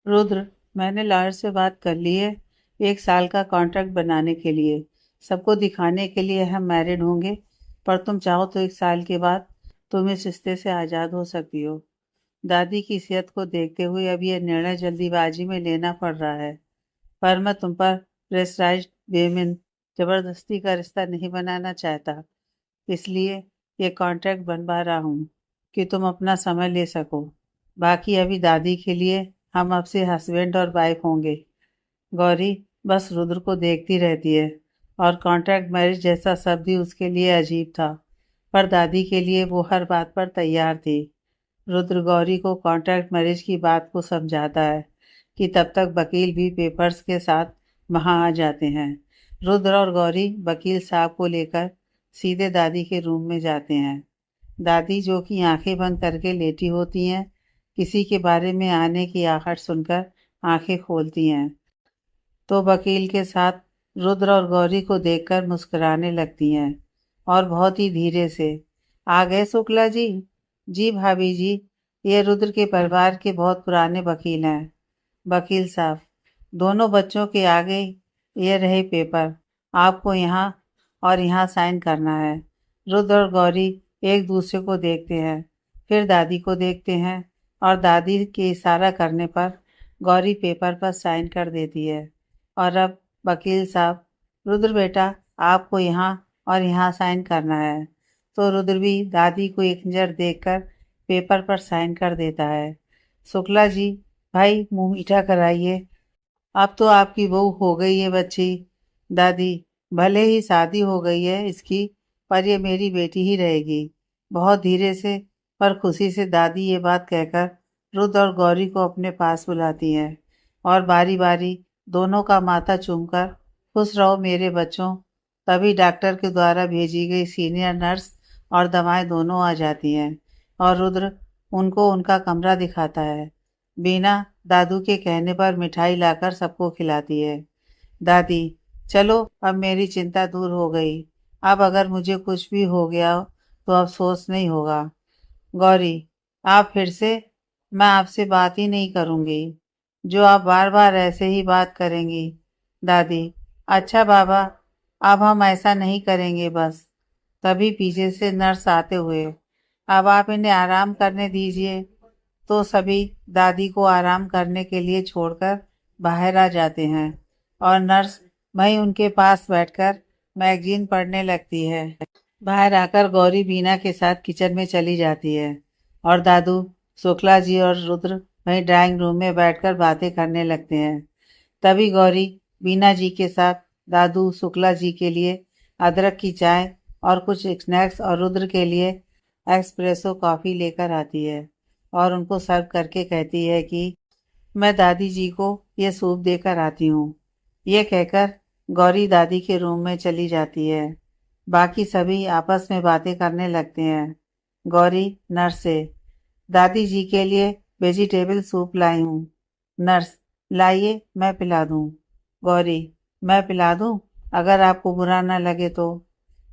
रुद्र, मैंने लॉयर से बात कर ली है। 1 साल का कॉन्ट्रैक्ट बनाने के लिए। सबको दिखाने के लिए हम मैरिड होंगे। पर तुम चाहो तो 1 साल के बाद तुम इस रिश्ते से आज़ाद हो सकती हो। दादी की सेहत को देखते हुए अब यह निर्णय जल्दीबाजी में लेना पड़ रहा है। पर मैं तुम पर प्रेशराइज्ड वे में जबरदस्ती का रिश्ता नहीं बनाना चाहता। इसलिए ये कॉन्ट्रैक्ट बनवा रहा हूँ कि तुम अपना समय ले सको। बाकी अभी दादी के लिए हम अब से हस्बैंड और वाइफ होंगे। गौरी बस रुद्र को देखती रहती है और कॉन्ट्रैक्ट मैरिज जैसा शब्द ही उसके लिए अजीब था। पर दादी के लिए वो हर बात पर तैयार थी। रुद्र गौरी को कॉन्ट्रैक्ट मैरिज की बात को समझाता है कि तब तक वकील भी पेपर्स के साथ वहां आ जाते हैं। रुद्र और गौरी वकील साहब को लेकर सीधे दादी के रूम में जाते हैं। दादी जो कि आंखें बंद करके लेटी होती हैं, किसी के बारे में आने की आहट सुनकर आंखें खोलती हैं तो वकील के साथ रुद्र और गौरी को देखकर मुस्कुराने लगती हैं और बहुत ही धीरे से, आ गए शुक्ला जी। जी भाभी जी, ये रुद्र के परिवार के बहुत पुराने वकील हैं। वकील साहब, दोनों बच्चों के आगे ये रहे पेपर। आपको यहाँ और यहाँ साइन करना है। रुद्र और गौरी एक दूसरे को देखते हैं, फिर दादी को देखते हैं और दादी के इशारा करने पर गौरी पेपर पर साइन कर देती है। और अब वकील साहब, रुद्र बेटा, आपको यहाँ और यहाँ साइन करना है। तो रुद्र भी दादी को एक नज़र देखकर पेपर पर साइन कर देता है। शुक्ला जी, भाई मुंह मीठा कराइए। अब तो आपकी बहू हो गई है बच्ची। दादी, भले ही शादी हो गई है इसकी, पर ये मेरी बेटी ही रहेगी। बहुत धीरे से पर खुशी से दादी ये बात कहकर रुद्र और गौरी को अपने पास बुलाती हैं और बारी बारी दोनों का माथा चूमकर, खुश रहो मेरे बच्चों। तभी डॉक्टर के द्वारा भेजी गई सीनियर नर्स और दवाएं दोनों आ जाती हैं और रुद्र उनको उनका कमरा दिखाता है। बीना दादू के कहने पर मिठाई लाकर सबको खिलाती है। दादी, चलो अब मेरी चिंता दूर हो गई। अब अगर मुझे कुछ भी हो गया तो अफसोस नहीं होगा। गौरी, आप फिर से? मैं आपसे बात ही नहीं करूंगी जो आप बार बार ऐसे ही बात करेंगी। दादी, अच्छा बाबा, अब हम ऐसा नहीं करेंगे बस। तभी पीछे से नर्स आते हुए, अब आप इन्हें आराम करने दीजिए। तो सभी दादी को आराम करने के लिए छोड़कर बाहर आ जाते हैं और नर्स वहीं उनके पास बैठकर मैगजीन पढ़ने लगती है। बाहर आकर गौरी बीना के साथ किचन में चली जाती है और दादू, शुक्ला जी और रुद्र वहीं ड्राइंग रूम में बैठकर बातें करने लगते हैं। तभी गौरी बीना जी के साथ दादू शुक्ला जी के लिए अदरक की चाय और कुछ स्नैक्स और रुद्र के लिए एस्प्रेसो कॉफ़ी लेकर आती है और उनको सर्व करके कहती है कि मैं दादी जी को ये सूप देकर आती हूँ। ये कहकर गौरी दादी के रूम में चली जाती है। बाकी सभी आपस में बातें करने लगते हैं। गौरी नर्स से, दादी जी के लिए वेजिटेबल सूप लाई हूँ। नर्स, लाइए मैं पिला दूँ। गौरी, मैं पिला दूँ अगर आपको बुरा ना लगे तो।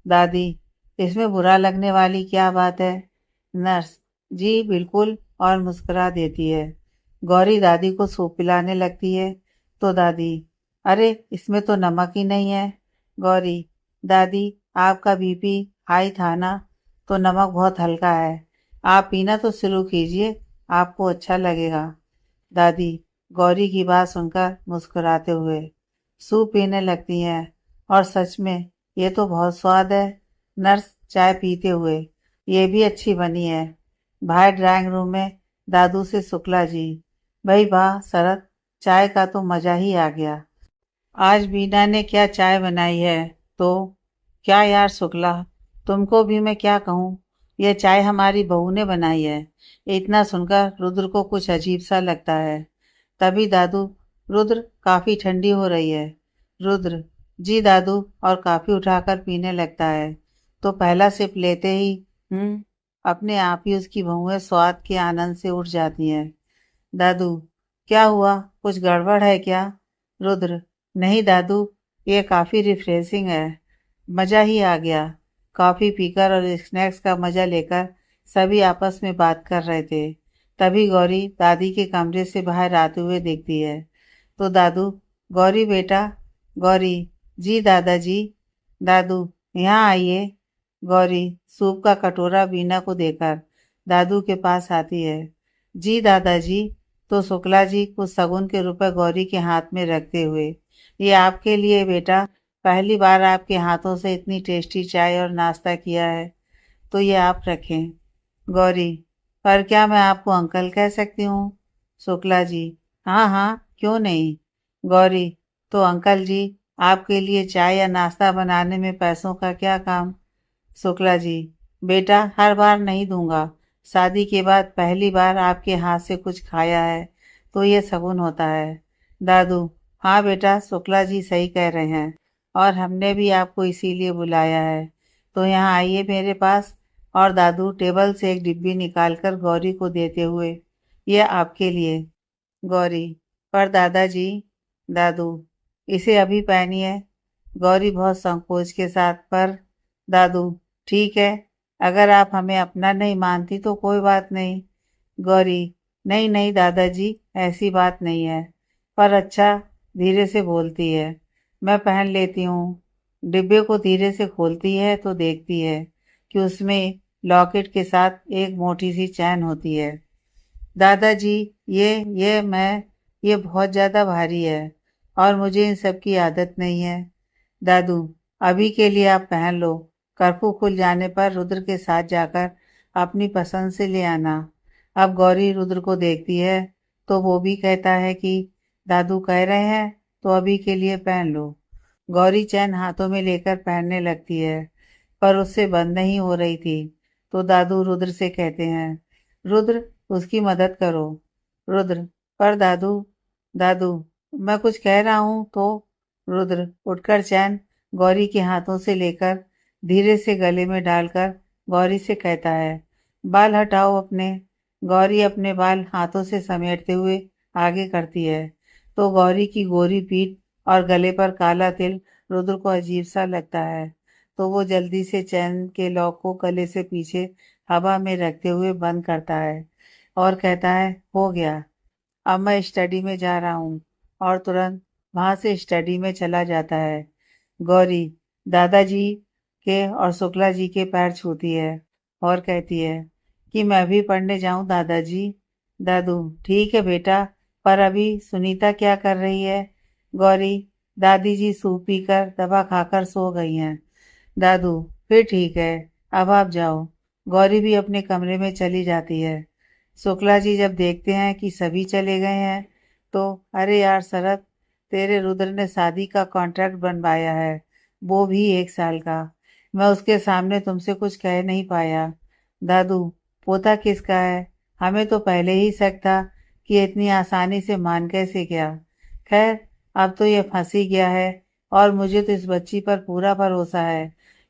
दादी, इसमें बुरा लगने वाली क्या बात है। नर्स, जी बिल्कुल, और मुस्कुरा देती है। गौरी दादी को सूप पिलाने लगती है तो दादी, अरे इसमें तो नमक ही नहीं है। गौरी, दादी, आपका बीपी हाई था ना, तो नमक बहुत हल्का है। आप पीना तो शुरू कीजिए, आपको अच्छा लगेगा। दादी गौरी की बात सुनकर मुस्कुराते हुए सूप पीने लगती हैं और सच में ये तो बहुत स्वाद है। नर्स चाय पीते हुए, ये भी अच्छी बनी है। बाहर ड्राइंग रूम में दादू से शुक्ला जी, भाई वाह शरद, चाय का तो मजा ही आ गया। आज बीना ने क्या चाय बनाई है। तो क्या यार शुक्ला, तुमको भी मैं क्या कहूँ, यह चाय हमारी बहू ने बनाई है। इतना सुनकर रुद्र को कुछ अजीब सा लगता है। तभी दादू, रुद्र काफी ठंडी हो रही है। रुद्र, जी दादू, और काफी उठाकर पीने लगता है तो पहला सिप लेते ही अपने आप ही उसकी बहुएं स्वाद के आनंद से उठ जाती हैं। दादू, क्या हुआ, कुछ गड़बड़ है क्या। रुद्र, नहीं दादू, ये काफी रिफ्रेशिंग है, मजा ही आ गया। कॉफी पीकर और स्नैक्स का मजा लेकर सभी आपस में बात कर रहे थे। तभी गौरी दादी के कमरे से बाहर आते हुए देखती है। तो दादू, गौरी बेटा, गौरी, जी दादाजी, दादू, यहाँ आइए। गौरी सूप का कटोरा बीना को देकर दादू के पास आती है। जी दादाजी। तो शुक्ला जी कुछ शगुन के रुपए गौरी के हाथ में रखते हुए, ये आपके लिए बेटा, पहली बार आपके हाथों से इतनी टेस्टी चाय और नाश्ता किया है, तो ये आप रखें। गौरी, पर क्या मैं आपको अंकल कह सकती हूँ? शुक्ला जी, हाँ हाँ, क्यों नहीं। गौरी, तो अंकल जी, आपके लिए चाय या नाश्ता बनाने में पैसों का क्या काम? शुक्ला जी, बेटा हर बार नहीं दूंगा, शादी के बाद पहली बार आपके हाथ से कुछ खाया है, तो ये शगुन होता है। दादू, हाँ बेटा, शुक्ला जी सही कह रहे हैं, और हमने भी आपको इसीलिए बुलाया है। तो यहाँ आइए मेरे पास। और दादू टेबल से एक डिब्बी निकालकर गौरी को देते हुए, ये आपके लिए। गौरी, पर दादाजी। दादू, इसे अभी पहनिए। गौरी बहुत संकोच के साथ, पर दादू, ठीक है, अगर आप हमें अपना नहीं मानती तो कोई बात नहीं। गौरी, नहीं नहीं दादाजी, ऐसी बात नहीं है। पर अच्छा, धीरे से बोलती है। मैं पहन लेती हूँ। डिब्बे को धीरे से खोलती है तो देखती है कि उसमें लॉकेट के साथ एक मोटी सी चैन होती है। दादाजी, ये बहुत ज्यादा भारी है, और मुझे इन सब की आदत नहीं है। दादू, अभी के लिए आप पहन लो, कर्फ्यू खुल जाने पर रुद्र के साथ जाकर अपनी पसंद से ले आना। अब गौरी रुद्र को देखती है तो वो भी कहता है कि दादू कह रहे हैं तो अभी के लिए पहन लो। गौरी चैन हाथों में लेकर पहनने लगती है, पर उससे बंद नहीं हो रही थी। तो दादू रुद्र से कहते हैं, रुद्र, उसकी मदद करो। रुद्र, पर दादू। दादू, मैं कुछ कह रहा हूँ तो। रुद्र उठकर चैन गौरी के हाथों से लेकर धीरे से गले में डालकर गौरी से कहता है, बाल हटाओ अपने। गौरी अपने बाल हाथों से समेटते हुए आगे करती है, तो गौरी की गोरी पीठ और गले पर काला तिल रुद्र को अजीब सा लगता है। तो वो जल्दी से चैन के लॉक को गले से पीछे हवा में रखते हुए बंद करता है और कहता है, हो गया, अब मैं स्टडी में जा रहा हूँ। और तुरंत वहां से स्टडी में चला जाता है। गौरी दादाजी के और शुक्ला जी के पैर छूती है और कहती है कि मैं भी पढ़ने जाऊं दादाजी। दादू, ठीक है बेटा, पर अभी सुनीता क्या कर रही है? गौरी, दादी जी सूप पीकर दवा खाकर सो गई हैं। दादू, फिर ठीक है, अब आप जाओ। गौरी भी अपने कमरे में चली जाती है। शुक्ला जी जब देखते हैं कि सभी चले गए हैं, तो अरे यार शरद, तेरे रुद्र ने शादी का कॉन्ट्रैक्ट बनवाया है, वो भी 1 साल का। मैं उसके सामने तुमसे कुछ कह नहीं पाया। दादू, पोता किसका है? हमें तो पहले ही शक था कि ये इतनी आसानी से मान कैसे गया। खैर, अब तो ये फंस ही गया है, और मुझे तो इस बच्ची पर पूरा भरोसा है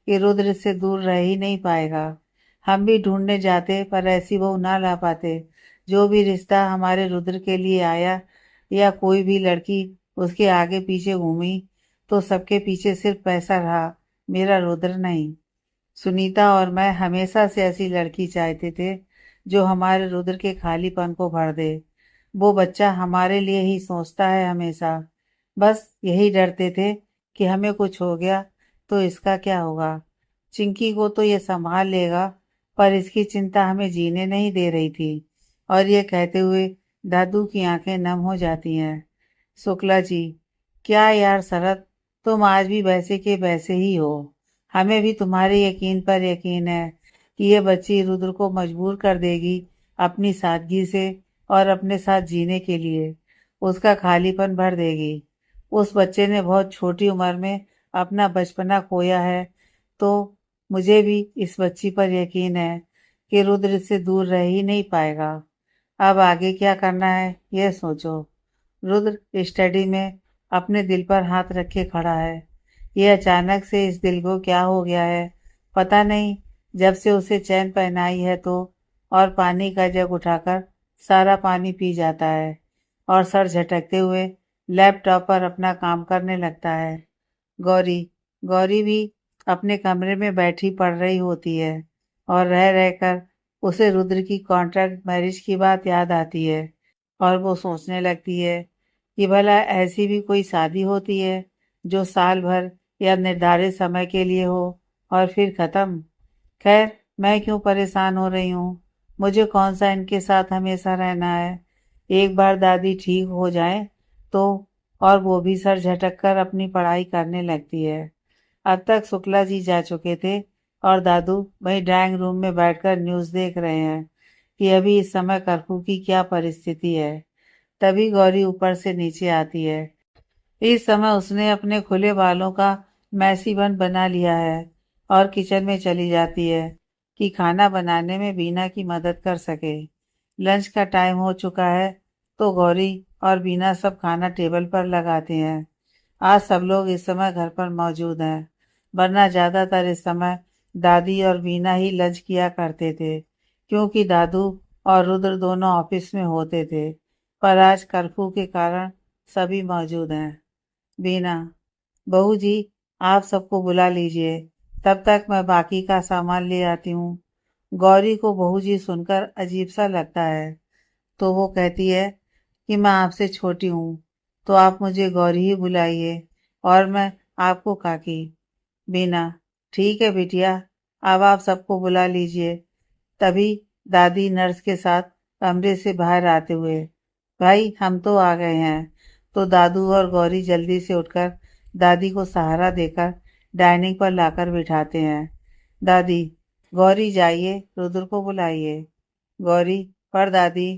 कि रुद्र इससे दूर रह ही नहीं पाएगा। हम भी ढूंढने जाते पर ऐसी बहू ना ला पाते। जो भी रिश्ता हमारे रुद्र के लिए आया, या कोई भी लड़की उसके आगे पीछे घूमी, तो सबके पीछे सिर्फ पैसा रहा, मेरा रुद्र नहीं। सुनीता और मैं हमेशा से ऐसी लड़की चाहते थे जो हमारे रुद्र के खालीपन को भर दे। वो बच्चा हमारे लिए ही सोचता है हमेशा। बस यही डरते थे कि हमें कुछ हो गया तो इसका क्या होगा। चिंकी को तो ये संभाल लेगा, पर इसकी चिंता हमें जीने नहीं दे रही थी। और ये कहते हुए दादू की आंखें नम हो जाती हैं। शुक्ला जी, क्या यार शरद, तुम आज भी वैसे के वैसे ही हो। हमें भी तुम्हारे यकीन पर यकीन है कि ये बच्ची रुद्र को मजबूर कर देगी अपनी सादगी से, और अपने साथ जीने के लिए उसका खालीपन भर देगी। उस बच्चे ने बहुत छोटी उम्र में अपना बचपना खोया है, तो मुझे भी इस बच्ची पर यकीन है कि रुद्र इससे दूर रह ही नहीं पाएगा। अब आगे क्या करना है यह सोचो। रुद्र स्टडी में अपने दिल पर हाथ रखे खड़ा है। ये अचानक से इस दिल को क्या हो गया है, पता नहीं। जब से उसे चैन पहनाई है तो, और पानी का जग उठाकर सारा पानी पी जाता है, और सर झटकते हुए लैपटॉप पर अपना काम करने लगता है। गौरी गौरी भी अपने कमरे में बैठी पढ़ रही होती है, और रह रहकर उसे रुद्र की कॉन्ट्रैक्ट मैरिज की बात याद आती है और वो सोचने लगती है कि भला ऐसी भी कोई शादी होती है जो साल भर या निर्धारित समय के लिए हो और फिर खत्म। खैर, मैं क्यों परेशान हो रही हूँ? मुझे कौन सा इनके साथ हमेशा रहना है। एक बार दादी ठीक हो जाए तो। और वो भी सर झटक कर अपनी पढ़ाई करने लगती है। अब तक शुक्ला जी जा चुके थे और दादू वही ड्राइंग रूम में बैठकर न्यूज़ देख रहे हैं कि अभी इस समय कर्फ्यू की क्या परिस्थिति है। तभी गौरी ऊपर से नीचे आती है। इस समय उसने अपने खुले बालों का मैसी बन बना लिया है और किचन में चली जाती है कि खाना बनाने में बीना की मदद कर सके। लंच का टाइम हो चुका है तो गौरी और बीना सब खाना टेबल पर लगाते हैं। आज सब लोग इस समय घर पर मौजूद हैं, वरना ज्यादातर इस समय दादी और बीना ही लंच किया करते थे, क्योंकि दादू और रुद्र दोनों ऑफिस में होते थे। पर आज कर्फ्यू के कारण सभी मौजूद हैं। बीना, बहू जी, आप सबको बुला लीजिए, तब तक मैं बाकी का सामान ले आती हूँ। गौरी को बहू जी सुनकर अजीब सा लगता है, तो वो कहती है कि मैं आपसे छोटी हूँ, तो आप मुझे गौरी ही बुलाइए और मैं आपको काकी। बीना, ठीक है बिटिया, अब आप सबको बुला लीजिए। तभी दादी नर्स के साथ कमरे से बाहर आते हुए, भाई हम तो आ गए हैं। तो दादू और गौरी जल्दी से उठकर दादी को सहारा देकर डाइनिंग पर लाकर बिठाते हैं। दादी, गौरी जाइए रुद्र को बुलाइए। गौरी, पर दादी।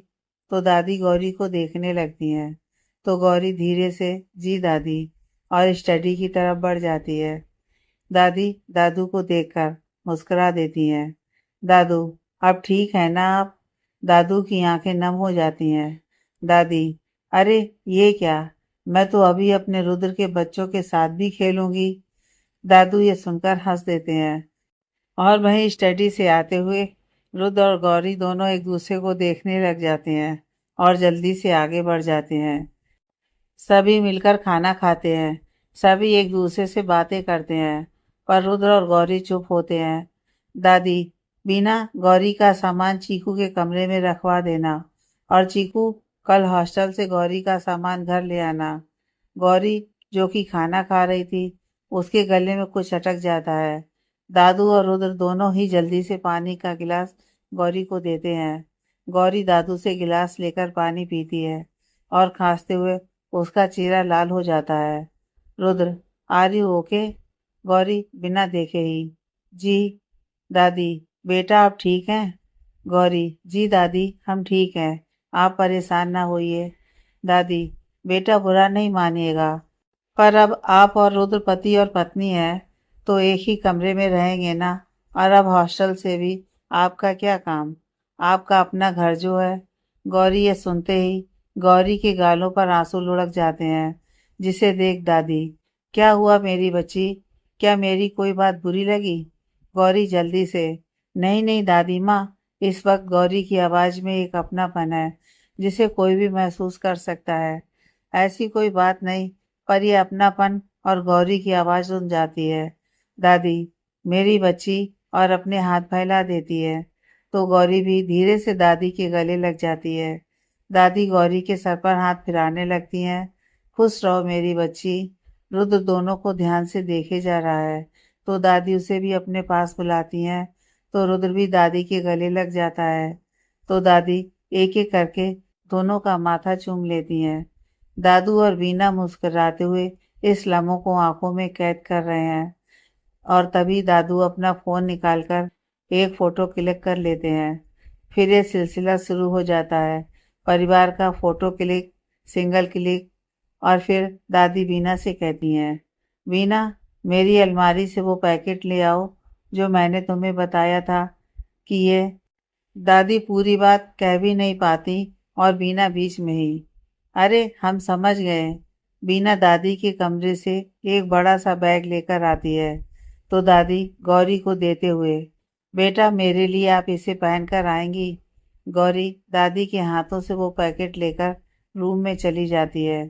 तो दादी गौरी को देखने लगती हैं। तो गौरी धीरे से जी दादी और स्टडी की तरफ बढ़ जाती है। दादी दादू को देखकर मुस्कुरा देती हैं। दादू, अब ठीक है ना आप? दादू की आंखें नम हो जाती हैं। दादी, अरे ये क्या, मैं तो अभी अपने रुद्र के बच्चों के साथ भी खेलूंगी। दादू ये सुनकर हंस देते हैं और वहीं स्टडी से आते हुए रुद्र और गौरी दोनों एक दूसरे को देखने लग जाते हैं और जल्दी से आगे बढ़ जाते हैं। सभी मिलकर खाना खाते हैं। सभी एक दूसरे से बातें करते हैं, पर रुद्र और गौरी चुप होते हैं। दादी, बीना, गौरी का सामान चीकू के कमरे में रखवा देना और चीकू, कल हॉस्टल से गौरी का सामान घर ले आना। गौरी, जो कि खाना खा रही थी, उसके गले में कुछ अटक जाता है। दादू और रुद्र दोनों ही जल्दी से पानी का गिलास गौरी को देते हैं। गौरी दादू से गिलास लेकर पानी पीती है और खांसते हुए उसका चेहरा लाल हो जाता है। Rudra, are you okay? Gauri बिना देखे ही, जी। दादी, बेटा आप ठीक हैं? गौरी, जी दादी हम ठीक हैं, आप परेशान ना होइए। दादी, बेटा बुरा नहीं मानिएगा, पर अब आप और रुद्र पति और पत्नी हैं तो एक ही कमरे में रहेंगे ना। और अब हॉस्टल से भी आपका क्या काम, आपका अपना घर जो है। गौरी ये सुनते ही गौरी के गालों पर आंसू लुढ़क जाते हैं, जिसे देख दादी, क्या हुआ मेरी बच्ची, क्या मेरी कोई बात बुरी लगी? गौरी जल्दी से, नहीं नहीं दादी माँ। इस वक्त गौरी की आवाज में एक अपनापन है जिसे कोई भी महसूस कर सकता है। ऐसी कोई बात नहीं, पर यह अपनापन और गौरी की आवाज सुन जाती है। दादी, मेरी बच्ची, और अपने हाथ फैला देती है। तो गौरी भी धीरे से दादी के गले लग जाती है। दादी गौरी के सर पर हाथ फिराने लगती हैं। खुश रहो मेरी बच्ची। रुद्र दोनों को ध्यान से देखे जा रहा है, तो दादी उसे भी अपने पास बुलाती हैं। तो रुद्र भी दादी के गले लग जाता है। तो दादी एक एक करके दोनों का माथा चूम लेती हैं। दादू और बीना मुस्कुराते हुए इस लम्हों को आंखों में कैद कर रहे हैं और तभी दादू अपना फोन निकालकर एक फोटो क्लिक कर लेते हैं। फिर ये सिलसिला शुरू हो जाता है, परिवार का फोटो क्लिक, सिंगल क्लिक। और फिर दादी बीना से कहती हैं, बीना, मेरी अलमारी से वो पैकेट ले आओ जो मैंने तुम्हें बताया था कि ये। दादी पूरी बात कह भी नहीं पाती और बीना बीच में ही, अरे हम समझ गए। बीना दादी के कमरे से एक बड़ा सा बैग लेकर आती है। तो दादी गौरी को देते हुए, बेटा मेरे लिए आप इसे पहन कर आएंगी? गौरी दादी के हाथों से वो पैकेट लेकर रूम में चली जाती है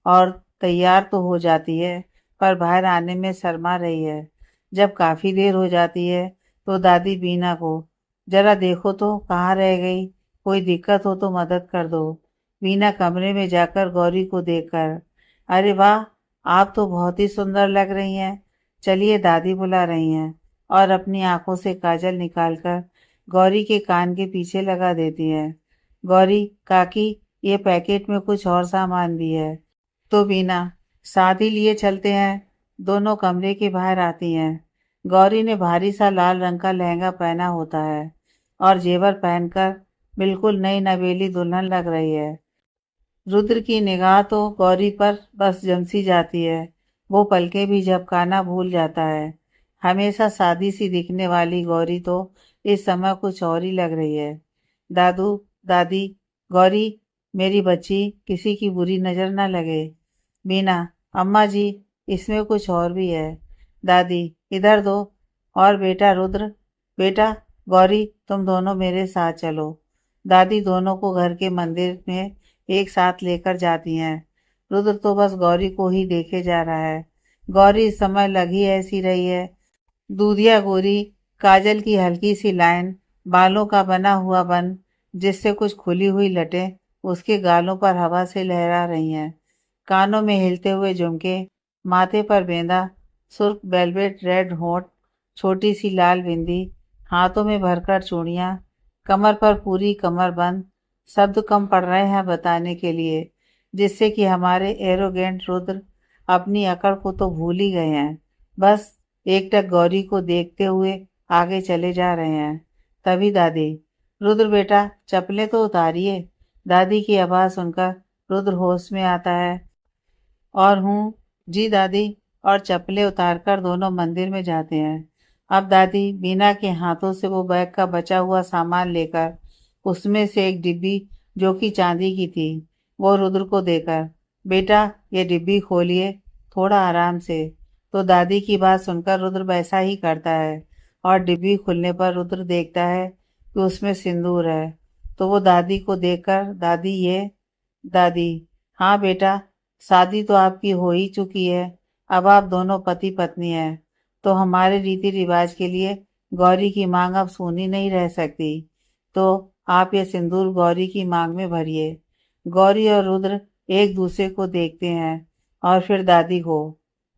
और तैयार तो हो जाती है, पर बाहर आने में शर्मा रही है। जब काफी देर हो जाती है तो दादी बीना को, जरा देखो तो कहाँ रह गई, कोई दिक्कत हो तो मदद कर दो। वीना कमरे में जाकर गौरी को देखकर, अरे वाह, आप तो बहुत ही सुंदर लग रही हैं। चलिए दादी बुला रही हैं। और अपनी आंखों से काजल निकालकर गौरी के कान के पीछे लगा देती है। गौरी काकी, ये पैकेट में कुछ और सामान भी है। तो बीना, साथ ही लिए चलते हैं। दोनों कमरे के बाहर आती हैं। गौरी ने भारी सा लाल रंग का लहंगा पहना होता है और जेवर पहनकर बिल्कुल नई नवेली दुल्हन लग रही है। रुद्र की निगाह तो गौरी पर बस जमसी जाती है। वो पलके भी झपकाना भूल जाता है। हमेशा सादी सी दिखने वाली गौरी तो इस समय कुछ और ही लग रही है। दादू, दादी, गौरी, मेरी बच्ची, किसी की बुरी नजर ना लगे। बीना, अम्मा जी, इसमें कुछ और भी है। दादी, इधर दो। और बेटा रुद्र, बेटा, गौरी, तुम दोनों मेरे साथ चलो। दादी दोनों को घर के मंदिर में एक साथ लेकर जाती हैं। रुद्र तो बस गौरी को ही देखे जा रहा है। गौरी इस समय लगी ऐसी रही है। दूधिया गोरी, काजल की हल्की सी लाइन, बालों का बना हुआ बन, जिससे कुछ खुली हुई लटें उसके गालों पर हवा से लहरा रही हैं। कानों में हिलते हुए झुमके, माथे पर बेंदा, सुर्ख वेलवेट रेड होंठ, छोटी सी लाल बिंदी, हाथों में भरकर चूड़ियां, कमर पर पूरी कमर बंद। शब्द कम पड़ रहे हैं बताने के लिए, जिससे कि हमारे एरोगेंट रुद्र अपनी अकड़ को तो भूल ही गए हैं। बस एकटक गौरी को देखते हुए आगे चले जा रहे हैं। तभी दादी, रुद्र बेटा, चप्पलें तो उतारिए। दादी की आवाज सुनकर रुद्र होश में आता है। और हूँ, जी दादी। और चप्पलें उतारकर दोनों मंदिर में जाते हैं। अब दादी बीना के हाथों से वो बैग का बचा हुआ सामान लेकर उसमें से एक डिब्बी, जो कि चांदी की थी, वो रुद्र को देकर, बेटा, ये डिब्बी खोलिए, थोड़ा आराम से। तो दादी की बात सुनकर रुद्र वैसा ही करता है। और डिब्बी खुलने पर रुद्र देखता है कि उसमें सिंदूर है। तो वो दादी को देखकर, दादी ये। दादी, हाँ बेटा, शादी तो आपकी हो ही चुकी है। अब आप दोनों पति पत्नी हैं। तो हमारे रीति रिवाज के लिए गौरी की मांग अब सूनी नहीं रह सकती। तो आप ये सिंदूर गौरी की मांग में भरिए। गौरी और रुद्र एक दूसरे को देखते हैं और फिर दादी को।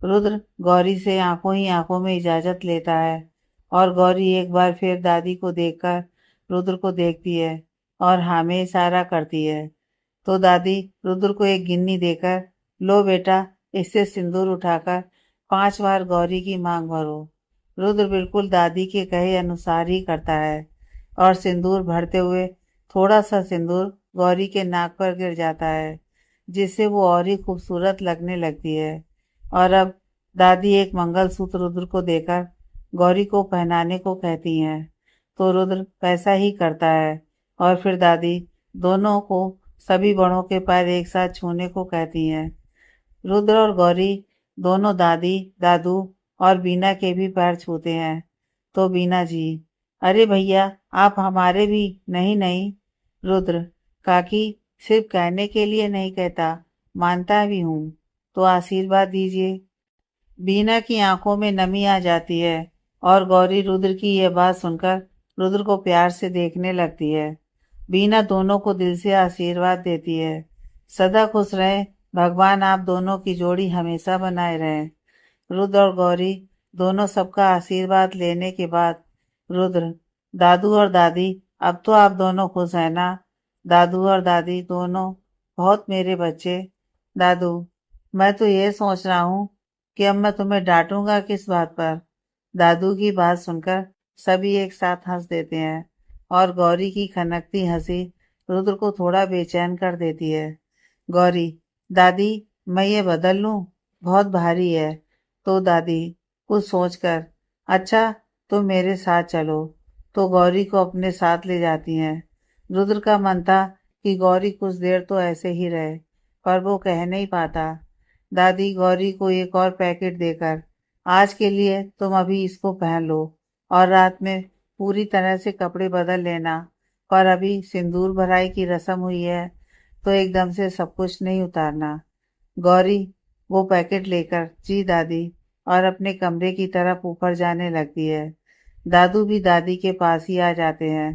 रुद्र गौरी से आंखों ही आंखों में इजाजत लेता है और गौरी एक बार फिर दादी को देखकर रुद्र को देखती है और हाँ में इशारा करती है। तो दादी रुद्र को एक गिन्नी देकर, लो बेटा, इससे सिंदूर उठाकर 5 बार गौरी की मांग भरो। रुद्र बिल्कुल दादी के कहे अनुसार ही करता है और सिंदूर भरते हुए थोड़ा सा सिंदूर गौरी के नाक पर गिर जाता है, जिससे वो और ही खूबसूरत लगने लगती है। और अब दादी एक मंगलसूत्र रुद्र को देकर गौरी को पहनाने को कहती हैं। तो रुद्र वैसा ही करता है और फिर दादी दोनों को सभी बड़ों के पैर एक साथ छूने को कहती हैं। रुद्र और गौरी दोनों दादी, दादू और बीना के भी पैर छूते हैं। तो बीना जी, अरे भैया, आप हमारे भी। नहीं नहीं। रुद्र, काकी, सिर्फ कहने के लिए नहीं कहता, मानता भी हूँ। तो आशीर्वाद दीजिए। बीना की आंखों में नमी आ जाती है और गौरी रुद्र की यह बात सुनकर रुद्र को प्यार से देखने लगती है। बीना दोनों को दिल से आशीर्वाद देती है। सदा खुश रहे, भगवान आप दोनों की जोड़ी हमेशा बनाए रहे। रुद्र और गौरी दोनों सबका आशीर्वाद लेने के बाद रुद्र, दादू और दादी, अब तो आप दोनों खुश हैं ना? दादू और दादी दोनों, बहुत मेरे बच्चे। दादू, मैं तो ये सोच रहा हूँ कि अब मैं तुम्हें डांटूंगा किस बात पर। दादू की बात सुनकर सभी एक साथ हंस देते हैं और गौरी की खनकती हंसी रुद्र को थोड़ा बेचैन कर देती है। गौरी, दादी, मैं ये बदल लूं? बहुत भारी है। तो दादी कुछ सोचकर, अच्छा, तुम मेरे साथ चलो। तो गौरी को अपने साथ ले जाती हैं। रुद्र का मन था कि गौरी कुछ देर तो ऐसे ही रहे, पर वो कह नहीं पाता। दादी गौरी को एक और पैकेट देकर, आज के लिए तुम अभी इसको पहन लो और रात में पूरी तरह से कपड़े बदल लेना। पर अभी सिंदूर भराई की रस्म हुई है, तो एकदम से सब कुछ नहीं उतारना। गौरी वो पैकेट लेकर, जी दादी, और अपने कमरे की तरफ ऊपर जाने लगती है। दादू भी दादी के पास ही आ जाते हैं।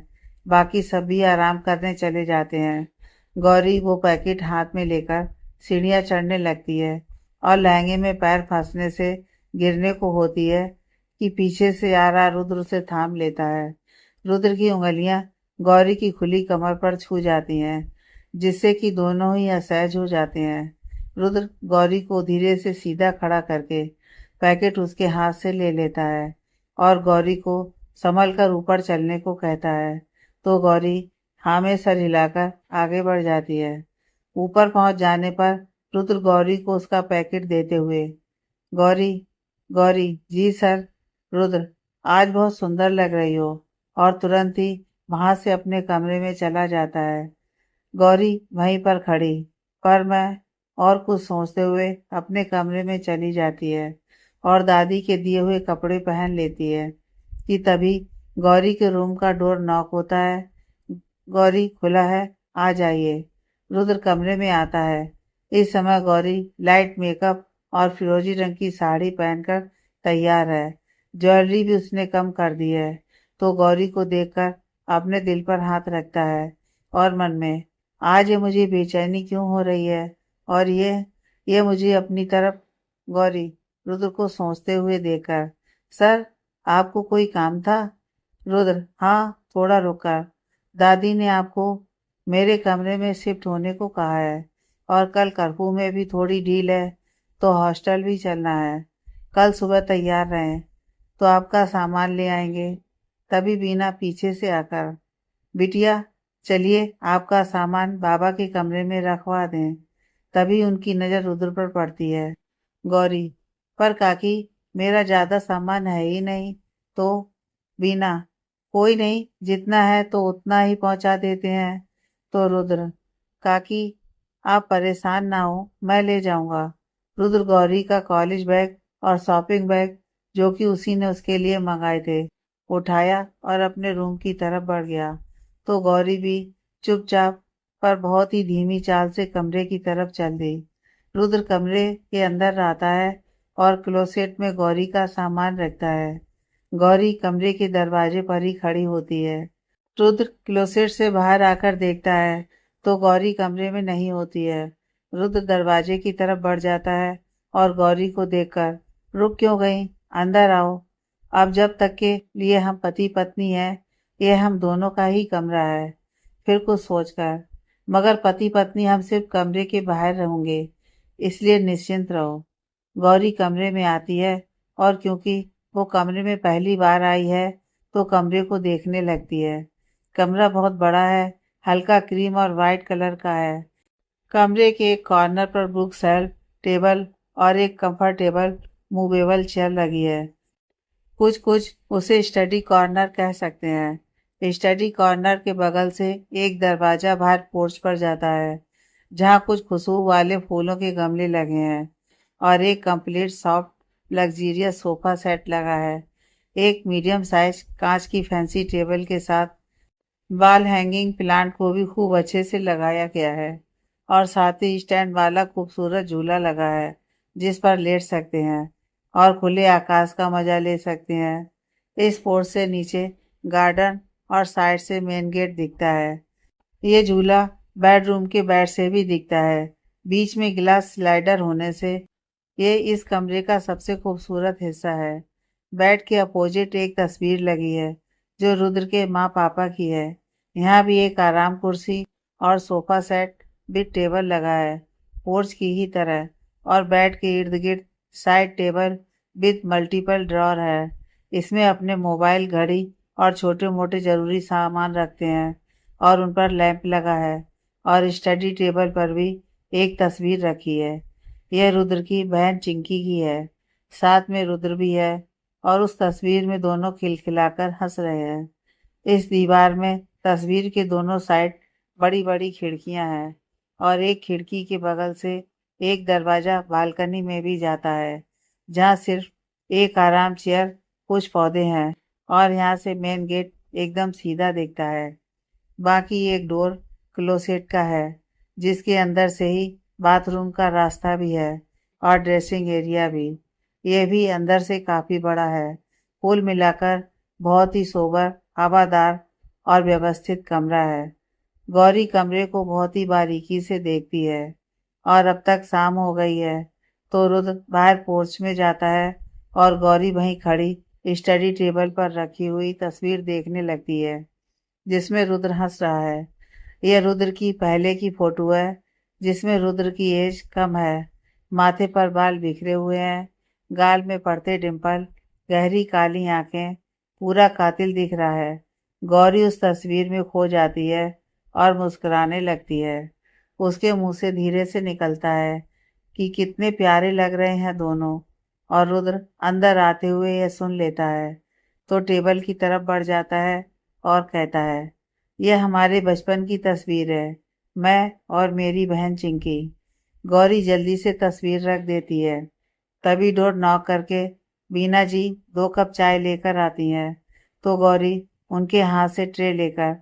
बाकी सब भी आराम करने चले जाते हैं। गौरी वो पैकेट हाथ में लेकर सीढ़ियाँ चढ़ने लगती है और लहंगे में पैर फंसने से गिरने को होती है कि पीछे से आ रहा रुद्र उसे थाम लेता है। रुद्र की उंगलियां गौरी की खुली कमर पर छू जाती हैं, जिससे कि दोनों ही असहज हो जाते हैं। रुद्र गौरी को धीरे से सीधा खड़ा करके पैकेट उसके हाथ से ले लेता है और गौरी को संभल कर ऊपर चलने को कहता है, तो गौरी हाँ में सर हिलाकर आगे बढ़ जाती है। ऊपर पहुंच जाने पर रुद्र गौरी को उसका पैकेट देते हुए, गौरी, गौरी, जी सर। रुद्र, आज बहुत सुंदर लग रही हो, और तुरंत ही वहां से अपने कमरे में चला जाता है। गौरी वहीं पर खड़ी, पर मैं और कुछ सोचते हुए अपने कमरे में चली जाती है और दादी के दिए हुए कपड़े पहन लेती है कि तभी गौरी के रूम का डोर नॉक होता है। गौरी, खुला है, आ जाइए। रुद्र कमरे में आता है। इस समय गौरी लाइट मेकअप और फिरोजी रंग की साड़ी पहनकर तैयार है। ज्वेलरी भी उसने कम कर दी है। तो गौरी को देखकर अपने दिल पर हाथ रखता है और मन में, आज ये मुझे बेचैनी क्यों हो रही है, और ये मुझे अपनी तरफ। गौरी रुद्र को सोचते हुए देखकर, सर, आपको कोई काम था? रुद्र, हाँ, थोड़ा रुका। दादी ने आपको मेरे कमरे में शिफ्ट होने को कहा है, और कल कर्फ्यू में भी थोड़ी ढील है, तो हॉस्टल भी चलना है। कल सुबह तैयार रहें, तो आपका सामान ले आएंगे। तभी बीना पीछे से आकर, बिटिया, चलिए आपका सामान बाबा के कमरे में रखवा दें। तभी उनकी नज़र रुद्र पर पड़ती है। गौरी, पर काकी, मेरा ज्यादा सामान है ही नहीं। तो बीना, कोई नहीं, जितना है तो उतना ही पहुंचा देते हैं। तो रुद्र, काकी, आप परेशान ना हो, मैं ले जाऊंगा। रुद्र गौरी का कॉलेज बैग और शॉपिंग बैग, जो कि उसी ने उसके लिए मंगाए थे, उठाया और अपने रूम की तरफ बढ़ गया। तो गौरी भी चुपचाप पर बहुत ही धीमी चाल से कमरे की तरफ चल दी। रुद्र कमरे के अंदर आता है और क्लोसेट में गौरी का सामान रखता है। गौरी कमरे के दरवाजे पर ही खड़ी होती है। रुद्र क्लोसेट से बाहर आकर देखता है तो गौरी कमरे में नहीं होती है। रुद्र दरवाजे की तरफ बढ़ जाता है और गौरी को देखकर, रुक क्यों गई, अंदर आओ। अब जब तक के लिए हम पति पत्नी हैं, यह हम दोनों का ही कमरा है। फिर कुछ सोचकर, मगर पति पत्नी हम सिर्फ कमरे के बाहर रहेंगे, इसलिए निश्चिंत रहो। गौरी कमरे में आती है और क्योंकि वो कमरे में पहली बार आई है तो कमरे को देखने लगती है। कमरा बहुत बड़ा है, हल्का क्रीम और वाइट कलर का है। कमरे के एक कॉर्नर पर बुक शेल्फ, टेबल और एक कंफर्टेबल मूवेबल चेयर लगी है। कुछ कुछ उसे स्टडी कॉर्नर कह सकते हैं। स्टडी कॉर्नर के बगल से एक दरवाजा बाहर पोर्च पर जाता है, जहाँ कुछ खुशबू वाले फूलों के गमले लगे हैं और एक complete soft luxurious sofa set लगा है। एक मीडियम साइज कांच की फैंसी टेबल के साथ वॉल हैंगिंग प्लांट को भी खूब अच्छे से लगाया गया है, और साथ ही स्टैंड वाला खूबसूरत झूला लगा है जिस पर लेट सकते हैं और खुले आकाश का मजा ले सकते हैं। इस पोर्च से नीचे गार्डन और साइड से मेन गेट दिखता है। ये झूला बेडरूम के बेड से भी दिखता है। बीच में ग्लास स्लाइडर होने से ये इस कमरे का सबसे खूबसूरत हिस्सा है। बेड के अपोजिट एक तस्वीर लगी है जो रुद्र के माँ पापा की है। यहाँ भी एक आराम कुर्सी और सोफा सेट बिग टेबल लगा है, पोर्च की ही तरह, और बेड के इर्द गिर्द side table with multiple drawer है। इसमें अपने मोबाइल, घड़ी और छोटे मोटे जरूरी सामान रखते हैं, और उन पर लैंप लगा है, और स्टडी टेबल पर भी एक तस्वीर रखी है। यह रुद्र की बहन चिंकी की है। साथ में रुद्र भी है, और उस तस्वीर में दोनों खिलखिलाकर हंस रहे हैं। इस दीवार में तस्वीर के दोनों साइड बड़ी बड़ी खिड़कियां हैं, और एक खिड़की के बगल से एक दरवाजा बालकनी में भी जाता है, जहाँ सिर्फ एक आराम चेयर, कुछ पौधे हैं, और यहाँ से मेन गेट एकदम सीधा दिखता है। बाकी एक डोर क्लोसेट का है, जिसके अंदर से ही बाथरूम का रास्ता भी है और ड्रेसिंग एरिया भी। यह भी अंदर से काफी बड़ा है। कुल मिलाकर बहुत ही सोबर, हवादार और व्यवस्थित कमरा है। गौरी कमरे को बहुत ही बारीकी से देखती है और अब तक शाम हो गई है तो रुद्र बाहर पोर्च में जाता है और गौरी वहीं खड़ी स्टडी टेबल पर रखी हुई तस्वीर देखने लगती है जिसमें रुद्र हंस रहा है। यह रुद्र की पहले की फोटो है जिसमें रुद्र की एज कम है। माथे पर बाल बिखरे हुए हैं, गाल में पड़ते डिंपल, गहरी काली आंखें, पूरा कातिल दिख रहा है। गौरी उस तस्वीर में खो जाती है और मुस्कुराने लगती है। उसके मुंह से धीरे से निकलता है कि कितने प्यारे लग रहे हैं दोनों। और रुद्र अंदर आते हुए यह सुन लेता है तो टेबल की तरफ बढ़ जाता है और कहता है, यह हमारे बचपन की तस्वीर है, मैं और मेरी बहन चिंकी। गौरी जल्दी से तस्वीर रख देती है। तभी डोर नॉक करके बीना जी 2 कप चाय लेकर आती हैं तो गौरी उनके हाथ से ट्रे लेकर,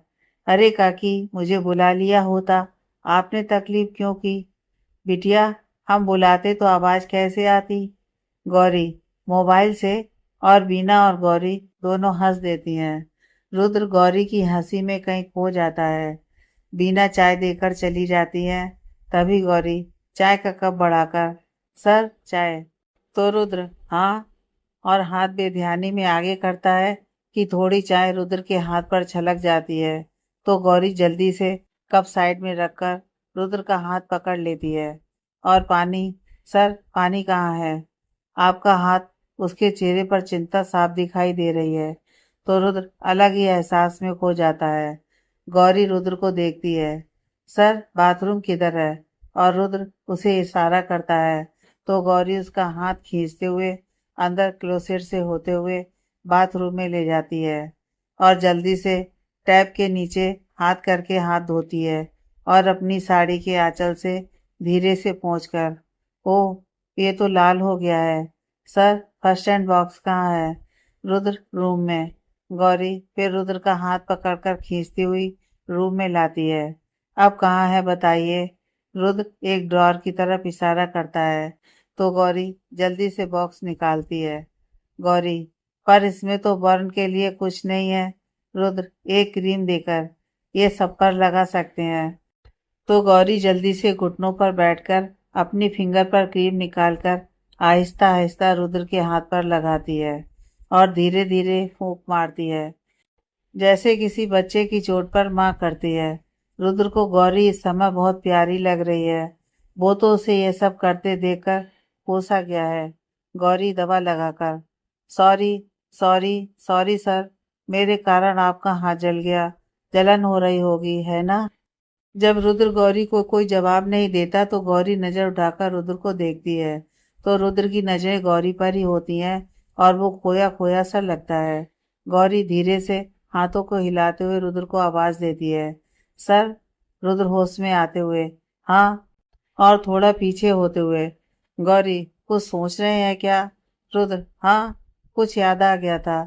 अरे काकी, मुझे बुला लिया होता, आपने तकलीफ क्यों की? बिटिया, हम बुलाते तो आवाज कैसे आती? गौरी मोबाइल से। और बीना और गौरी दोनों हंस देती हैं। रुद्र गौरी की हंसी में कहीं खो जाता है। बीना चाय देकर चली जाती है। तभी गौरी चाय का कप बढ़ाकर, सर चाय। तो रुद्र हाँ, और हाथ बेध्यानी में आगे करता है कि थोड़ी चाय रुद्र के हाथ पर छलक जाती है तो गौरी जल्दी से कप साइड में रखकर रुद्र का हाथ पकड़ लेती है। और पानी, सर पानी कहाँ है? आपका हाथ। उसके चेहरे पर चिंता साफ दिखाई दे रही है तो रुद्र अलग ही एहसास में खो जाता है। गौरी रुद्र को देखती है, सर बाथरूम किधर है? और रुद्र उसे इशारा करता है तो गौरी उसका हाथ खींचते हुए अंदर क्लोसेट से होते हुए बाथरूम में ले जाती है और जल्दी से टैप के नीचे हाथ करके हाथ धोती है और अपनी साड़ी के आंचल से धीरे से पोंछकर, ओह ये तो लाल हो गया है। सर फर्स्ट एड बॉक्स कहाँ है? रुद्र रूम में। गौरी फिर रुद्र का हाथ पकड़कर खींचती हुई रूम में लाती है। अब कहाँ है बताइए? रुद्र एक ड्रॉर की तरफ इशारा करता है तो गौरी जल्दी से बॉक्स निकालती है। गौरी, पर इसमें तो बर्न के लिए कुछ नहीं है। रुद्र एक क्रीम देकर, ये सब पर लगा सकते हैं। तो गौरी जल्दी से घुटनों पर बैठकर अपनी फिंगर पर क्रीम निकालकर आहिस्ता आहिस्ता रुद्र के हाथ पर लगाती है और धीरे धीरे फूंक मारती है जैसे किसी बच्चे की चोट पर माँ करती है। रुद्र को गौरी इस समय बहुत प्यारी लग रही है। वो तो उसे ये सब करते देखकर कोसा गया है। गौरी दवा लगाकर, सॉरी सॉरी सॉरी सर, मेरे कारण आपका हाथ जल गया, जलन हो रही होगी है ना? जब रुद्र गौरी को कोई जवाब नहीं देता तो गौरी नजर उठाकर रुद्र को देखती है तो रुद्र की नजरें गौरी पर ही होती हैं और वो खोया खोया सा लगता है। गौरी धीरे से हाथों को हिलाते हुए रुद्र को आवाज देती है, सर। रुद्र होश में आते हुए, हाँ। और थोड़ा पीछे होते हुए, गौरी कुछ सोच रहे हैं क्या? रुद्र, हाँ, कुछ याद आ गया था।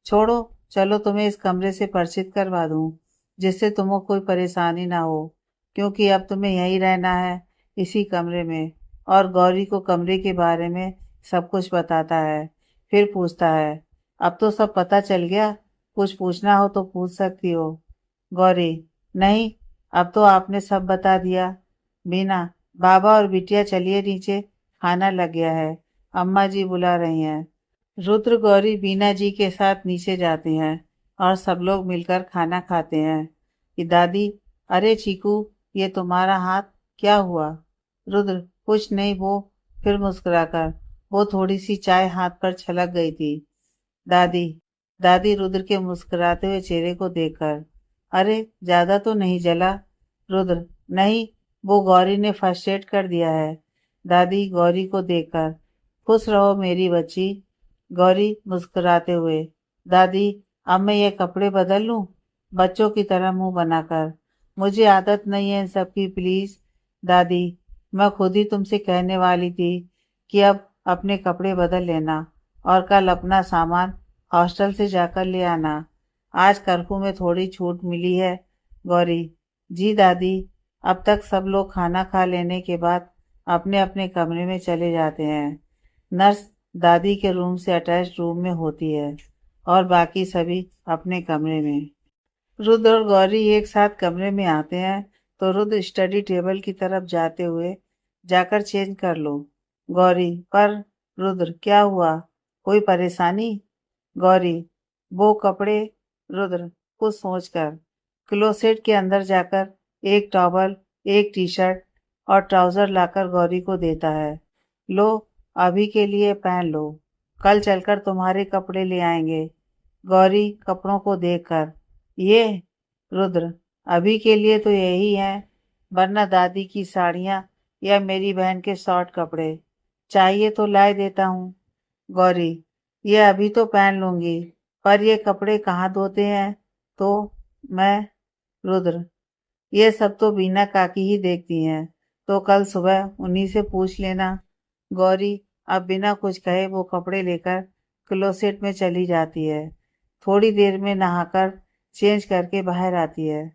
छोड़ो, चलो तुम्हें इस कमरे से परिचित करवा दूं जिससे तुमको कोई परेशानी ना हो, क्योंकि अब तुम्हें यहीं रहना है, इसी कमरे में। और गौरी को कमरे के बारे में सब कुछ बताता है। फिर पूछता है, अब तो सब पता चल गया, कुछ पूछना हो तो पूछ सकती हो। गौरी, नहीं, अब तो आपने सब बता दिया। बीना, बाबा और बिटिया चलिए नीचे, खाना लग गया है, अम्मा जी बुला रही हैं। रुद्र गौरी बीना जी के साथ नीचे जाते हैं और सब लोग मिलकर खाना खाते हैं। कि दादी, अरे चीकू, ये तुम्हारा हाथ क्या हुआ? रुद्र, कुछ नहीं वो। फिर मुस्कुराकर, वो थोड़ी सी चाय हाथ पर छलक गई थी। दादी, दादी रुद्र के मुस्कुराते हुए चेहरे को देखकर, अरे ज्यादा तो नहीं जला? रुद्र, नहीं, वो गौरी ने फर्स्ट एड कर दिया है। दादी गौरी को देखकर, खुश रहो मेरी बच्ची। गौरी मुस्कुराते हुए, दादी अब मैं ये कपड़े बदल लूं? बच्चों की तरह मुंह बनाकर, मुझे आदत नहीं है इन सब की, प्लीज। दादी, मैं खुद ही तुमसे कहने वाली थी कि अब अपने कपड़े बदल लेना और कल अपना सामान हॉस्टल से जाकर ले आना। आज कर्फ्यू में थोड़ी छूट मिली है। गौरी, जी दादी। अब तक सब लोग खाना खा लेने के बाद अपने अपने कमरे में चले जाते हैं। नर्स दादी के रूम से अटैच रूम में होती है और बाकी सभी अपने कमरे में। रुद्र और गौरी एक साथ कमरे में आते हैं तो रुद्र स्टडी टेबल की तरफ जाते हुए, जाकर चेंज कर लो। गौरी, पर रुद्र, क्या हुआ? कोई परेशानी? गौरी, वो कपड़े। रुद्र कुछ सोचकर क्लोसेट के अंदर जाकर एक टॉवल, एक टी शर्ट और ट्राउजर लाकर गौरी को देता है। लो, अभी के लिए पहन लो, कल चलकर तुम्हारे कपड़े ले आएंगे। गौरी कपड़ों को देखकर, ये? रुद्र, अभी के लिए तो यही है, वरना दादी की साड़ियाँ या मेरी बहन के शॉर्ट कपड़े चाहिए तो लाए देता हूँ। गौरी, ये अभी तो पहन लूंगी, पर ये कपड़े कहाँ धोते हैं? तो मैं? रुद्र, ये सब तो बीना काकी ही देखती हैं, तो कल सुबह उन्हीं से पूछ लेना। गौरी अब बिना कुछ कहे वो कपड़े लेकर क्लोसेट में चली जाती है। थोड़ी देर में नहाकर चेंज करके बाहर आती है।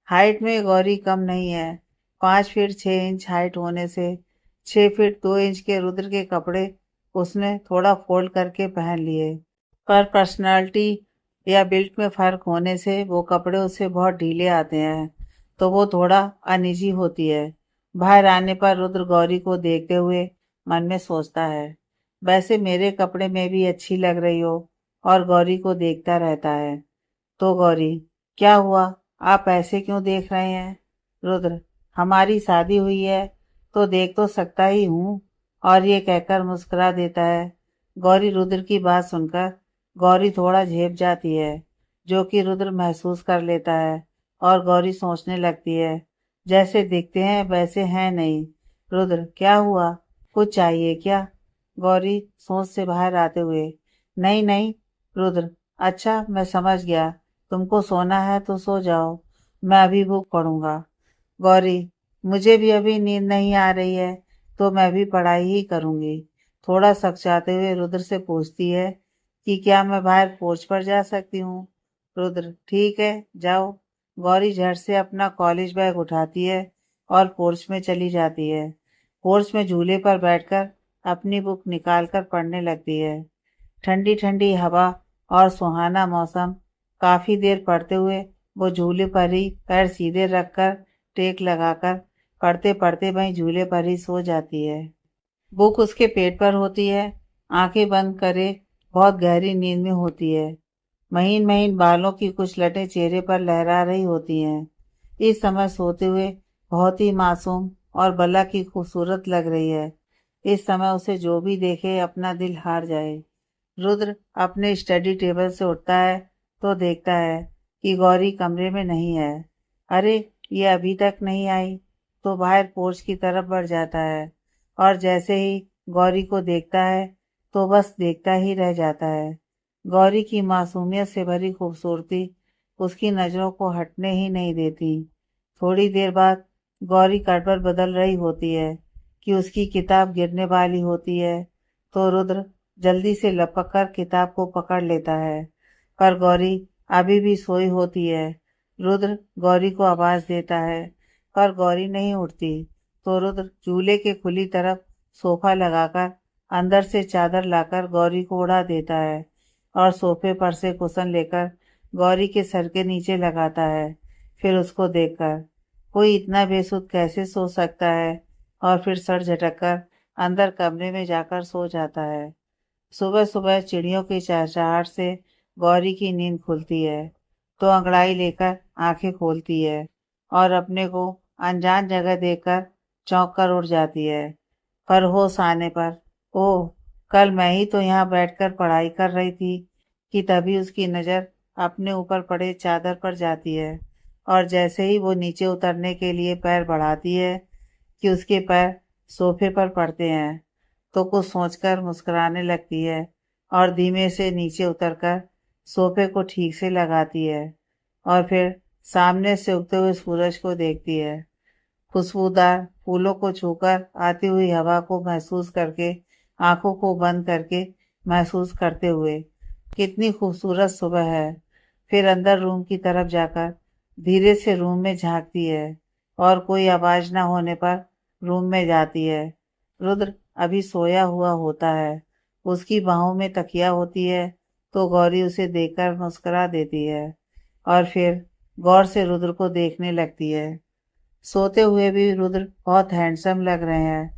हाइट में गौरी कम नहीं है। 5 फीट 6 इंच हाइट होने से 6 फीट 2 इंच के रुद्र के कपड़े उसने थोड़ा फोल्ड करके पहन लिए, पर पर्सनालिटी या बिल्ट में फर्क होने से वो कपड़े उसे बहुत ढीले आते हैं, तो वो थोड़ा अनईजी होती है। बाहर आने पर रुद्र गौरी को देखते हुए मन में सोचता है, वैसे मेरे कपड़े में भी अच्छी लग रही हो, और गौरी को देखता रहता है। तो गौरी, क्या हुआ? आप ऐसे क्यों देख रहे हैं? रुद्र, हमारी शादी हुई है तो देख तो सकता ही हूँ, और ये कहकर मुस्कुरा देता है। गौरी रुद्र की बात सुनकर गौरी थोड़ा झेप जाती है, जो कि रुद्र महसूस कर लेता है, और गौरी सोचने लगती है, जैसे दिखते हैं वैसे हैं नहीं। रुद्र, क्या हुआ? कुछ चाहिए क्या? गौरी सोच से बाहर आते हुए, नहीं नहीं। रुद्र, अच्छा मैं समझ गया, तुमको सोना है तो सो जाओ, मैं अभी बुक पढ़ूंगा। गौरी, मुझे भी अभी नींद नहीं आ रही है, तो मैं भी पढ़ाई ही करूंगी। थोड़ा सकचाते हुए रुद्र से पूछती है कि क्या मैं बाहर पोर्च पर जा सकती हूँ? रुद्र, ठीक है, जाओ। गौरी झट से अपना कॉलेज बैग उठाती है और पोर्च में चली जाती है। पोर्च में झूले पर बैठकर अपनी बुक निकालकर पढ़ने लगती है। ठंडी ठंडी हवा और सुहाना मौसम। काफी देर पढ़ते हुए वो झूले पर ही पैर सीधे रखकर टेक लगाकर पढ़ते पढ़ते वहीं झूले पर ही सो जाती है। बुक उसके पेट पर होती है, आंखें बंद करे बहुत गहरी नींद में होती है। महीन महीन बालों की कुछ लटें चेहरे पर लहरा रही होती हैं। इस समय सोते हुए बहुत ही मासूम और बला की खूबसूरत लग रही है। इस समय उसे जो भी देखे अपना दिल हार जाए। रुद्र अपने स्टडी टेबल से उठता है तो देखता है कि गौरी कमरे में नहीं है। अरे, ये अभी तक नहीं आई, तो बाहर पोर्च की तरफ बढ़ जाता है, और जैसे ही गौरी को देखता है तो बस देखता ही रह जाता है। गौरी की मासूमियत से भरी खूबसूरती उसकी नज़रों को हटने ही नहीं देती। थोड़ी देर बाद गौरी करवट बदल रही होती है कि उसकी किताब गिरने वाली होती है, तो रुद्र जल्दी से लपक कर किताब को पकड़ लेता है, पर गौरी अभी भी सोई होती है। रुद्र गौरी को आवाज देता है, पर गौरी नहीं उठती, तो रुद्र चूल्हे के खुली तरफ सोफा लगाकर अंदर से चादर लाकर गौरी को उड़ा देता है, और सोफे पर से कुशन लेकर गौरी के सर के नीचे लगाता है। फिर उसको देखकर, कोई इतना बेसुध कैसे सो सकता है, और फिर सर झटक कर अंदर कमरे में जाकर सो जाता है। सुबह सुबह चिड़ियों की चहचहाहट से गौरी की नींद खुलती है, तो अंगड़ाई लेकर आंखें खोलती है, और अपने को अनजान जगह देखकर चौंक कर उठ जाती है। पर होश आने पर, ओह, कल मैं ही तो यहाँ बैठकर पढ़ाई कर रही थी, कि तभी उसकी नज़र अपने ऊपर पड़े चादर पर जाती है, और जैसे ही वो नीचे उतरने के लिए पैर बढ़ाती है कि उसके पैर सोफे पर पड़ते हैं, तो कुछ सोचकर मुस्कुराने लगती है, और धीमे से नीचे उतरकर सोफे को ठीक से लगाती है, और फिर सामने से उगते हुए सूरज को देखती है। खुशबूदार फूलों को छूकर आती हुई हवा को महसूस करके, आंखों को बंद करके महसूस करते हुए, कितनी खूबसूरत सुबह है। फिर अंदर रूम की तरफ जाकर धीरे से रूम में झांकती है, और कोई आवाज न होने पर रूम में जाती है। रुद्र अभी सोया हुआ होता है, उसकी बाहों में तकिया होती है, तो गौरी उसे देखकर मुस्कुरा देती है और फिर गौर से रुद्र को देखने लगती है। सोते हुए भी रुद्र बहुत हैंडसम लग रहे हैं।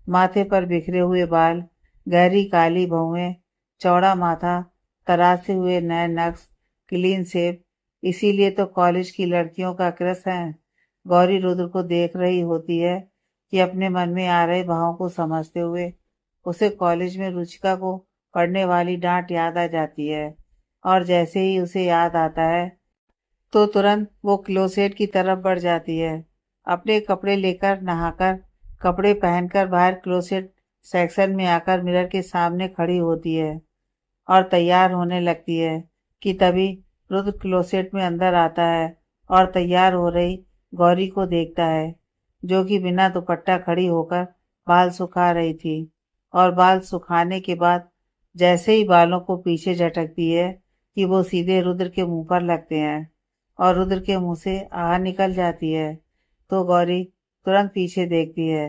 माथे पर बिखरे हुए बाल, गहरी काली भौहें, चौड़ा माथा, तरासे हुए नए नक्श, क्लीन शेव। इसीलिए तो कॉलेज की लड़कियों का क्रश है। गौरी रुद्र को देख रही होती है कि अपने मन में आ रहे भावों को समझते हुए उसे कॉलेज में रुचिका को पढ़ने वाली डांट याद आ जाती है। और जैसे ही उसे याद आता है तो तुरंत वो क्लोसेट की तरफ बढ़ जाती है। अपने कपड़े लेकर नहाकर कपड़े पहनकर बाहर क्लोसेट सेक्शन में आकर मिरर के सामने खड़ी होती है और तैयार होने लगती है कि तभी रुद्र क्लोसेट में अंदर आता है और तैयार हो रही गौरी को देखता है, जो कि बिना दुपट्टा खड़ी होकर बाल सुखा रही थी। और बाल सुखाने के बाद जैसे ही बालों को पीछे झटकती है कि वो सीधे रुद्र के मुंह पर लगते हैं और रुद्र के मुंह से आह निकल जाती है। तो गौरी तुरंत पीछे देखती है।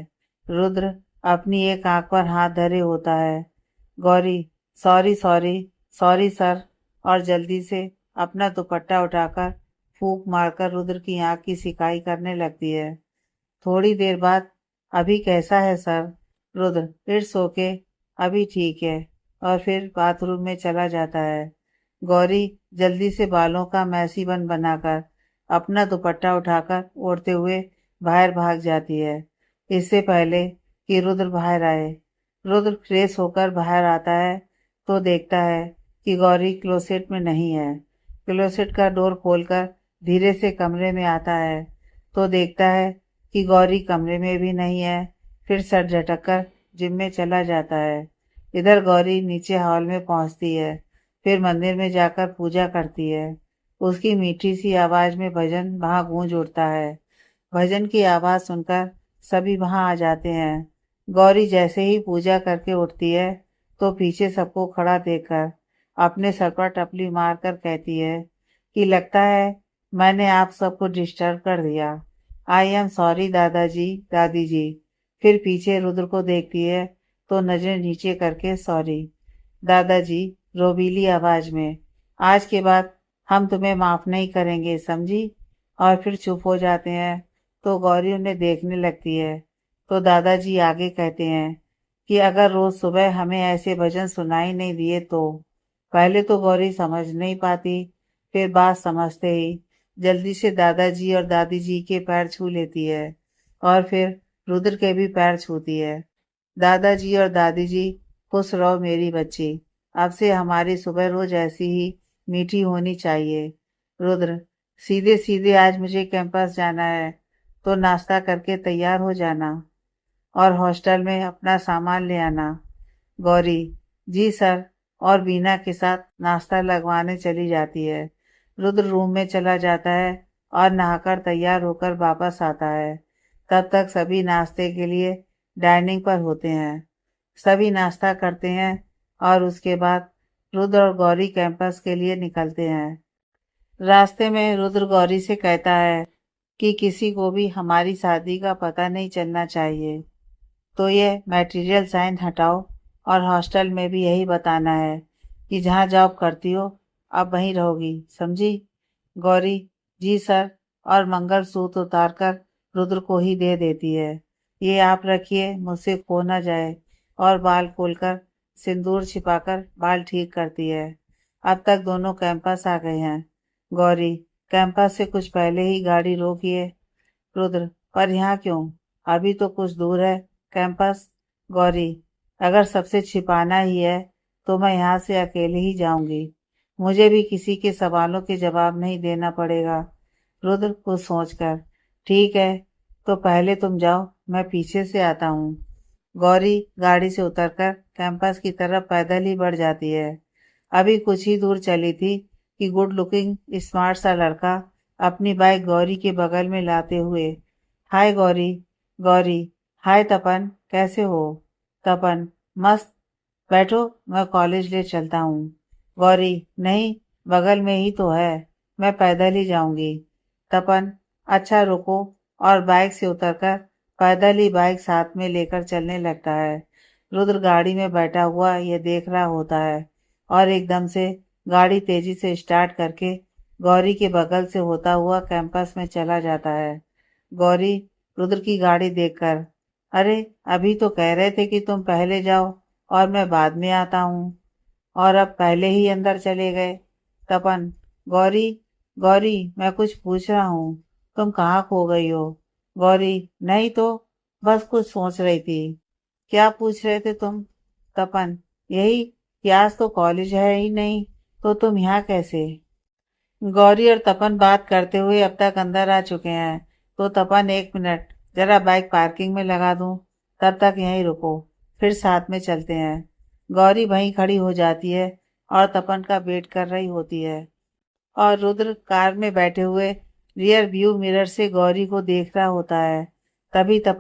रुद्र अपनी एक आंख पर हाथ धरे होता है। Gauri sorry sorry sorry sir, और जल्दी से अपना दुपट्टा उठाकर फूंक मारकर रुद्र की आंख की सिकाई करने लगती है। थोड़ी देर बाद, अभी कैसा है सर? रुद्र, इट्स ओके, अभी ठीक है, और फिर बाथरूम में चला जाता है। गौरी जल्दी से बालों का मैसी बन बनाकर अपना दुपट्टा उठाकर ओढ़ते हुए बाहर भाग जाती है, इससे पहले कि रुद्र बाहर आए। रुद्र फ्रेश होकर बाहर आता है तो देखता है कि गौरी क्लोसेट में नहीं है। क्लोसेट का डोर खोलकर धीरे से कमरे में आता है तो देखता है कि गौरी कमरे में भी नहीं है। फिर सर झटककर जिम में चला जाता है। इधर गौरी नीचे हॉल में पहुंचती है, फिर मंदिर में जाकर पूजा करती है। उसकी मीठी सी आवाज में भजन वहां गूंज उठता है। भजन की आवाज सुनकर सभी वहां आ जाते हैं। गौरी जैसे ही पूजा करके उठती है तो पीछे सबको खड़ा देखकर अपने सर पर टपली मारकर कहती है कि लगता है मैंने आप सबको डिस्टर्ब कर दिया। आई एम सॉरी दादाजी, दादी जी। फिर पीछे रुद्र को देखती है तो नजरें नीचे करके सॉरी दादाजी, रोबीली आवाज में, आज के बाद हम तुम्हें माफ नहीं करेंगे, समझी? और फिर चुप हो जाते हैं। तो गौरी उन्हें देखने लगती है तो दादाजी आगे कहते हैं कि अगर रोज सुबह हमें ऐसे भजन सुनाई नहीं दिए तो। पहले तो गौरी समझ नहीं पाती, फिर बात समझते ही जल्दी से दादाजी और दादी जी के पैर छू लेती है और फिर रुद्र के भी पैर छूती है। दादाजी और दादी जी, खुश रहो मेरी बच्ची। अब से हमारी सुबह रोज ऐसी ही मीठी होनी चाहिए। रुद्र, सीधे सीधे आज मुझे कैंपस जाना है तो नाश्ता करके तैयार हो जाना और हॉस्टल में अपना सामान ले आना। गौरी, जी सर, और बीना के साथ नाश्ता लगवाने चली जाती है। रुद्र रूम में चला जाता है और नहाकर तैयार होकर वापस आता है। तब तक सभी नाश्ते के लिए डाइनिंग पर होते हैं। सभी नाश्ता करते हैं और उसके बाद रुद्र और गौरी कैंपस के लिए निकलते हैं। रास्ते में रुद्र गौरी से कहता है कि किसी को भी हमारी शादी का पता नहीं चलना चाहिए, तो ये मटेरियल साइन हटाओ और हॉस्टल में भी यही बताना है कि जहाँ जॉब करती हो अब वहीं रहोगी, समझी? गौरी, जी सर, और मंगलसूत्र उतारकर रुद्र को ही दे देती है। ये आप रखिए, मुझसे खो न जाए, और बाल खोलकर सिंदूर छिपाकर बाल ठीक करती है। अब तक दोनों कैंपस आ गए हैं। गौरी, कैंपस से कुछ पहले ही गाड़ी रोकिए। रुद्र, पर यहाँ क्यों? अभी तो कुछ दूर है कैंपस। गौरी, अगर सबसे छिपाना ही है तो मैं यहाँ से अकेले ही जाऊंगी। मुझे भी किसी के सवालों के जवाब नहीं देना पड़ेगा। रुद्र कुछ सोचकर, ठीक है, तो पहले तुम जाओ, मैं पीछे से आता हूँ। गौरी गाड़ी से उतरकर कैंपस की तरफ पैदल ही बढ़ जाती है। अभी कुछ ही दूर चली थी कि गुड लुकिंग स्मार्ट सा लड़का अपनी बाइक गौरी के बगल में लाते हुए, हाय गौरी। गौरी, हाय तपन, कैसे हो? तपन, मस्त, बैठो, मैं कॉलेज ले चलता हूँ। गौरी, नहीं, बगल में ही तो है, मैं पैदल ही जाऊंगी। तपन, अच्छा रुको, और बाइक से उतरकर पैदल ही बाइक साथ में लेकर चलने लगता है। रुद्र गाड़ी में बैठा हुआ ये देख रहा होता है और एकदम से गाड़ी तेजी से स्टार्ट करके गौरी के बगल से होता हुआ कैंपस में चला जाता है। गौरी रुद्र की गाड़ी देखकर, अरे अभी तो कह रहे थे कि तुम पहले जाओ और मैं बाद में आता हूँ, और अब पहले ही अंदर चले गए। तपन, गौरी, गौरी मैं कुछ पूछ रहा हूँ, तुम कहाँ खो गई हो? गौरी, नहीं तो, बस कुछ सोच रही थी। क्या पूछ रहे थे तुम? तपन, यही कि आज तो कॉलेज है ही नहीं, तो तुम यहाँ कैसे? गौरी और तपन बात करते हुए अब तक अंदर आ चुके हैं। तो तपन, एक मिनट, जरा बाइक पार्किंग में लगा दूं, तब तक यहीं रुको, फिर साथ में चलते हैं। गौरी वहीं खड़ी हो जाती है और तपन का वेट कर रही होती है, और रुद्र कार में बैठे हुए रियर व्यू मिरर से गौरी को देख रहा होता है। तभी तपन